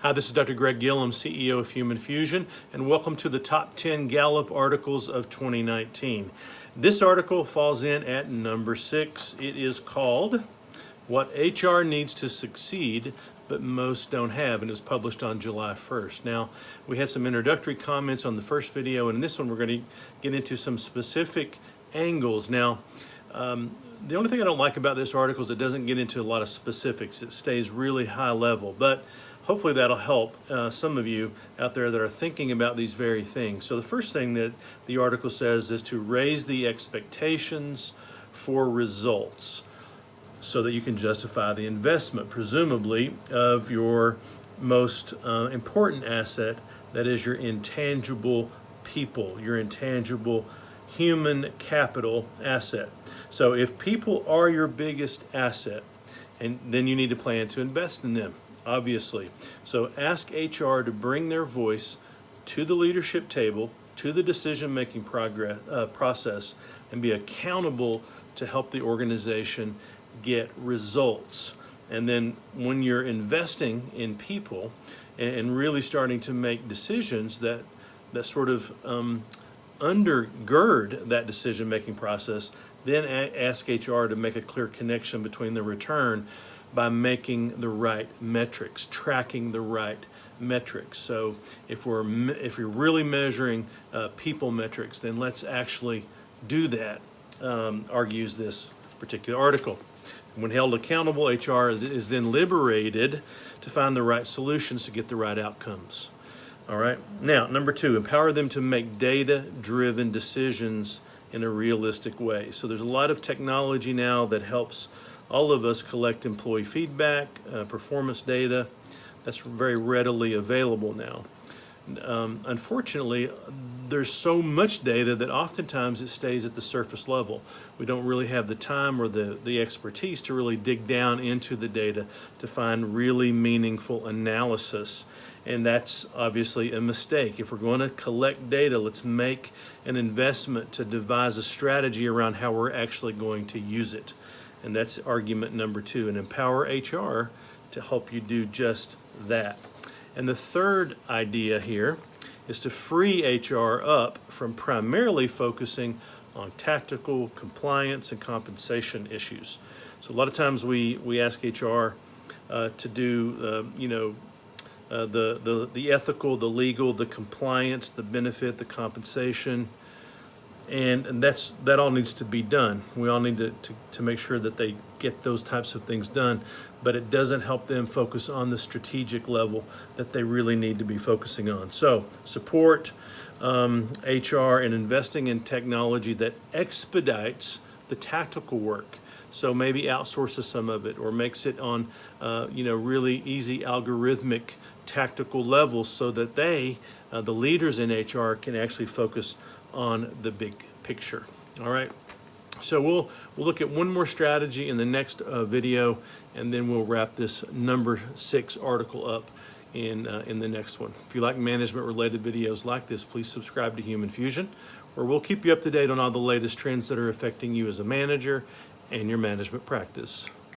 Hi, this is Dr. Greg Gillum, CEO of Human Fusion, and welcome to the top 10 Gallup articles of 2019. This article falls in at number 6. It is called What HR Needs to Succeed, but Most Don't Have, and it was published on July 1st. Now, we had some introductory comments on the first video, and in this one we're going to get into some specific angles. Now, the only thing I don't like about this article is it doesn't get into a lot of specifics. It stays really high level, but hopefully that'll help some of you out there that are thinking about these very things. So the first thing that the article says is to raise the expectations for results so that you can justify the investment, presumably, of your most important asset, that is your intangible people, your intangible human capital asset. So if people are your biggest asset, and then you need to plan to invest in them, obviously. So ask HR to bring their voice to the leadership table, to the decision-making process, and be accountable to help the organization get results. And then when you're investing in people and really starting to make decisions that sort of undergird that decision-making process, then ask HR to make a clear connection between the return by making the right metrics, tracking the right metrics. So if you're really measuring people metrics, then let's actually do that, argues this particular article. When held accountable, HR is then liberated to find the right solutions to get the right outcomes. All right. Now, number 2, empower them to make data-driven decisions in a realistic way. So there's a lot of technology now that helps all of us collect employee feedback, performance data. That's very readily available now. Unfortunately, there's so much data that oftentimes it stays at the surface level. We don't really have the time or the expertise to really dig down into the data to find really meaningful analysis. And that's obviously a mistake. If we're going to collect data, let's make an investment to devise a strategy around how we're actually going to use it. And that's argument number 2, and empower HR to help you do just that. And the third idea here is to free HR up from primarily focusing on tactical compliance and compensation issues. So a lot of times we ask HR to do, the ethical, the legal, the compliance, the benefit, the compensation, and that all needs to be done. We all need to make sure that they get those types of things done, but it doesn't help them focus on the strategic level that they really need to be focusing on. So support HR in investing in technology that expedites the tactical work. So maybe outsources some of it or makes it on really easy algorithmic tactical levels so that the leaders in HR, can actually focus on the big picture. All right. So we'll look at one more strategy in the next video, and then we'll wrap this number 6 article up in the next one. If you like management-related videos like this, please subscribe to Human Fusion, where we'll keep you up to date on all the latest trends that are affecting you as a manager and your management practice.